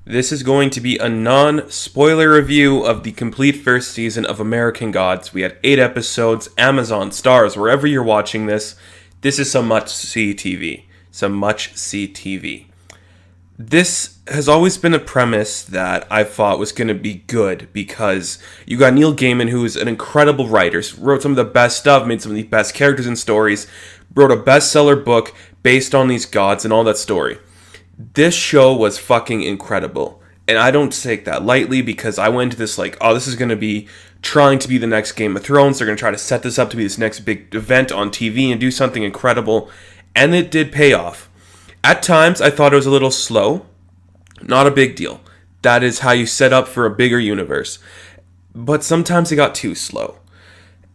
This is going to be a non-spoiler review of the complete first season of American Gods. We had 8 episodes, Amazon, Stars, wherever you're watching this. This is some must-see TV. Some much-see TV. This has always been a premise that I thought was going to be good because you got Neil Gaiman, who is an incredible writer, wrote some of the best stuff, made some of the best characters and stories, wrote a bestseller book based on these gods and all that story. This show was fucking incredible. And I don't take that lightly because I went into this like, oh, this is going to be trying to be the next Game of Thrones. They're going to try to set this up to be this next big event on TV and do something incredible. And it did pay off. At times, I thought it was a little slow. Not a big deal. That is how you set up for a bigger universe. But sometimes it got too slow.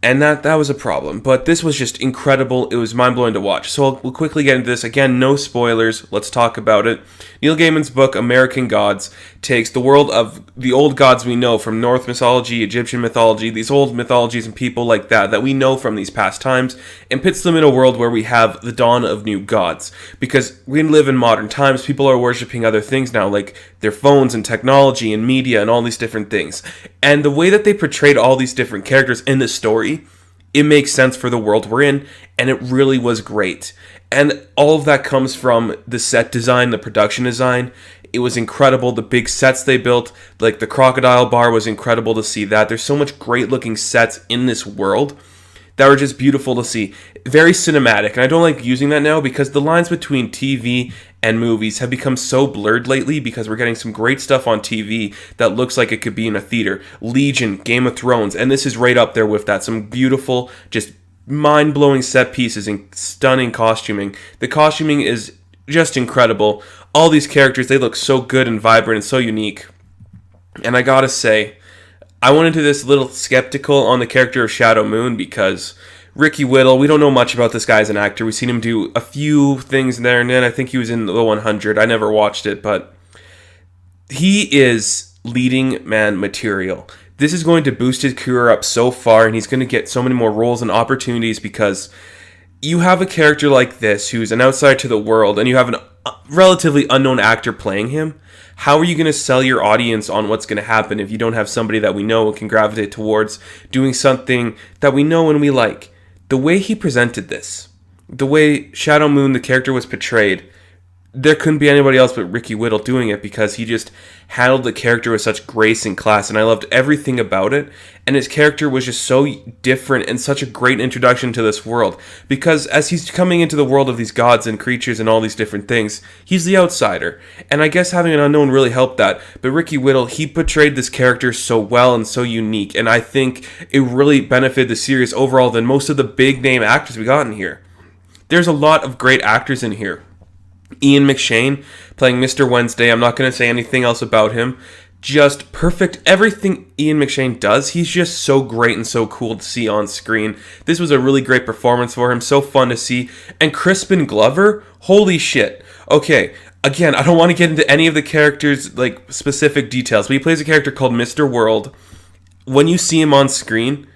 And that was a problem. But this was just incredible. It was mind-blowing to watch. So we'll quickly get into this. Again, no spoilers. Let's talk about it. Neil Gaiman's book, American Gods, takes the world of the old gods we know from Norse mythology, Egyptian mythology, these old mythologies and people like that we know from these past times, and puts them in a world where we have the dawn of new gods. Because we live in modern times, people are worshipping other things now, like their phones and technology and media and all these different things. And the way that they portrayed all these different characters in this story, it makes sense for the world we're in, and it really was great. And all of that comes from the set design, the production design. It was incredible. The big sets they built, like the crocodile bar, was incredible to see that. There's so much great looking sets in this world that were just beautiful to see. Very cinematic, and I don't like using that now because the lines between TV and movies have become so blurred lately because we're getting some great stuff on TV that looks like it could be in a theater. Legion, Game of Thrones, and this is right up there with that. Some beautiful, just mind-blowing set pieces and stunning costuming. The costuming is just incredible. All these characters, they look so good and vibrant and so unique. And I gotta say, I went into this a little skeptical on the character of Shadow Moon because Ricky Whittle, we don't know much about this guy as an actor. We've seen him do a few things there and then. I think he was in the 100. I never watched it, but he is leading man material. This is going to boost his career up so far, and he's going to get so many more roles and opportunities because you have a character like this who's an outsider to the world, and you have a relatively unknown actor playing him. How are you going to sell your audience on what's going to happen if you don't have somebody that we know and can gravitate towards doing something that we know and we like? The way he presented this, the way Shadow Moon, the character, was portrayed, there couldn't be anybody else but Ricky Whittle doing it because he just handled the character with such grace and class, and I loved everything about it. And his character was just so different and such a great introduction to this world because as he's coming into the world of these gods and creatures and all these different things, he's the outsider. And I guess having an unknown really helped that. But Ricky Whittle, he portrayed this character so well and so unique, and I think it really benefited the series overall than most of the big name actors we got in here. There's a lot of great actors in here. Ian McShane playing Mr. Wednesday. I'm not going to say anything else about him. Just perfect. Everything Ian McShane does, he's just so great and so cool to see on screen. This was a really great performance for him. So fun to see. And Crispin Glover, holy shit. Okay, again, I don't want to get into any of the characters' like specific details, but he plays a character called Mr. World. When you see him on screen,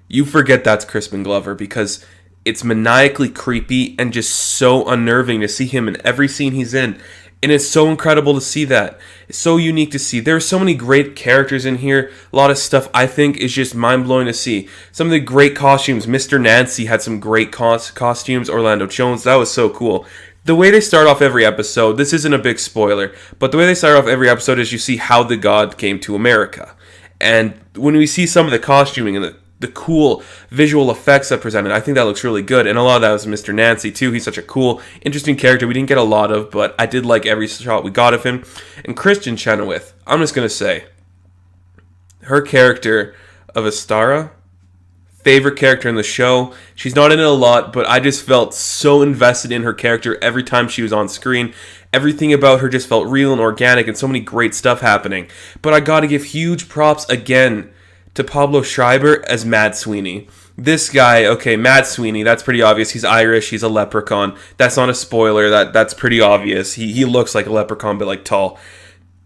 you forget that's Crispin Glover because it's maniacally creepy and just so unnerving to see him in every scene he's in. And it's so incredible to see that. It's so unique to see. There are so many great characters in here. A lot of stuff I think is just mind-blowing to see. Some of the great costumes. Mr. Nancy had some great costumes. Orlando Jones, that was so cool. The way they start off every episode, this isn't a big spoiler, but the way they start off every episode is you see how the god came to America. And when we see some of the costuming and the cool visual effects that presented, I think that looks really good. And a lot of that was Mr. Nancy too. He's such a cool, interesting character we didn't get a lot of, but I did like every shot we got of him. And Kristen Chenoweth, I'm just going to say, her character of Astara, favorite character in the show. She's not in it a lot, but I just felt so invested in her character every time she was on screen. Everything about her just felt real and organic and so many great stuff happening. But I got to give huge props again to Pablo Schreiber as Mad Sweeney. This guy, okay, Mad Sweeney, that's pretty obvious. He's Irish, he's a leprechaun. That's not a spoiler, that's pretty obvious. He looks like a leprechaun, but like tall.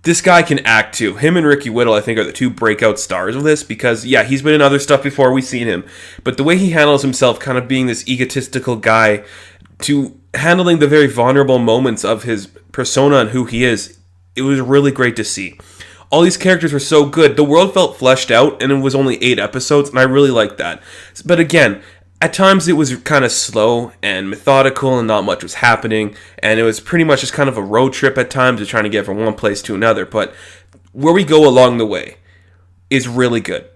This guy can act too. Him and Ricky Whittle, I think, are the two breakout stars of this because, yeah, he's been in other stuff before, we've seen him. But the way he handles himself, kind of being this egotistical guy, to handling the very vulnerable moments of his persona and who he is, it was really great to see. All these characters were so good. The world felt fleshed out, and it was only 8 episodes, and I really liked that. But again, at times it was kind of slow and methodical, and not much was happening, and it was pretty much just kind of a road trip at times, of trying to get from one place to another. But where we go along the way is really good.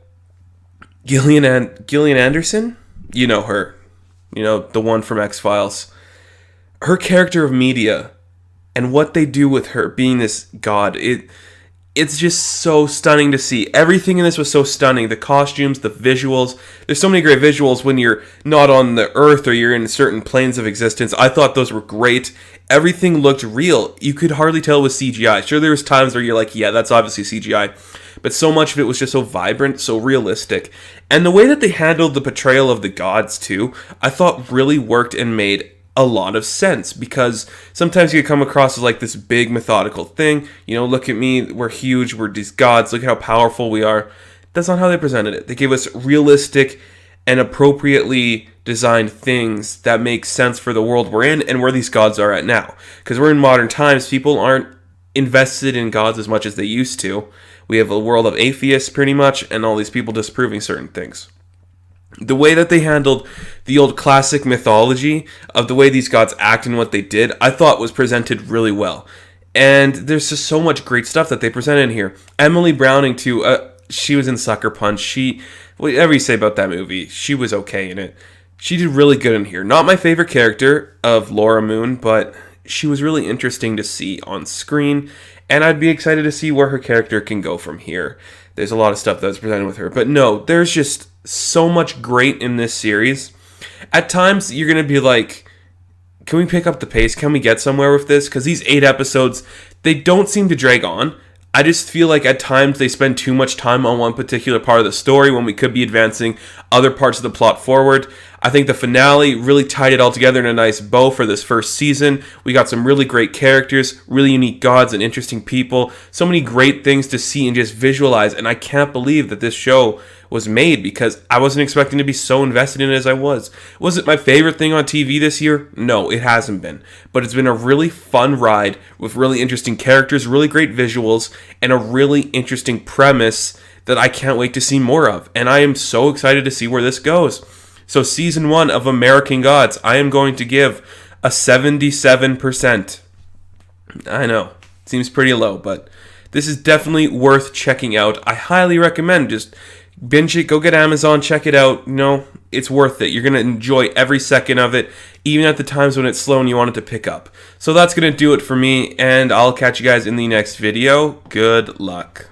Gillian Anderson, you know her, the one from X-Files. Her character of Media and what they do with her being this god, it's just so stunning to see. Everything in this was so stunning. The costumes, the visuals. There's so many great visuals when you're not on the Earth or you're in certain planes of existence. I thought those were great. Everything looked real. You could hardly tell it was CGI. Sure, there was times where you're like, yeah, that's obviously CGI. But so much of it was just so vibrant, so realistic. And the way that they handled the portrayal of the gods, too, I thought really worked and made a lot of sense, because sometimes you come across as like this big methodical thing. Look at me, we're huge, we're these gods, look how powerful we are. That's not how they presented it. They gave us realistic and appropriately designed things that make sense for the world we're in and where these gods are at now. Because we're in modern times, people aren't invested in gods as much as they used to. We have a world of atheists pretty much, and all these people disproving certain things. The way that they handled the old classic mythology of the way these gods act and what they did, I thought was presented really well. And there's just so much great stuff that they presented in here. Emily Browning, too, she was in Sucker Punch. Whatever you say about that movie, she was okay in it. She did really good in here. Not my favorite character of Laura Moon, but she was really interesting to see on screen. And I'd be excited to see where her character can go from here. There's a lot of stuff that was presented with her. But no, there's just so much great in this series. At times, you're going to be like, can we pick up the pace? Can we get somewhere with this? Because these 8 episodes, they don't seem to drag on. I just feel like at times they spend too much time on one particular part of the story when we could be advancing other parts of the plot forward. I think the finale really tied it all together in a nice bow for this first season. We got some really great characters, really unique gods and interesting people. So many great things to see and just visualize. And I can't believe that this show was made, because I wasn't expecting to be so invested in it as I was. Was it my favorite thing on TV this year? No, it hasn't been. But it's been a really fun ride with really interesting characters, really great visuals, and a really interesting premise that I can't wait to see more of. And I am so excited to see where this goes. So season 1 of American Gods, I am going to give a 77%. I know, seems pretty low, but this is definitely worth checking out. I highly recommend just binge it, go get Amazon, check it out. It's worth it. You're going to enjoy every second of it, even at the times when it's slow and you want it to pick up. So that's going to do it for me, and I'll catch you guys in the next video. Good luck.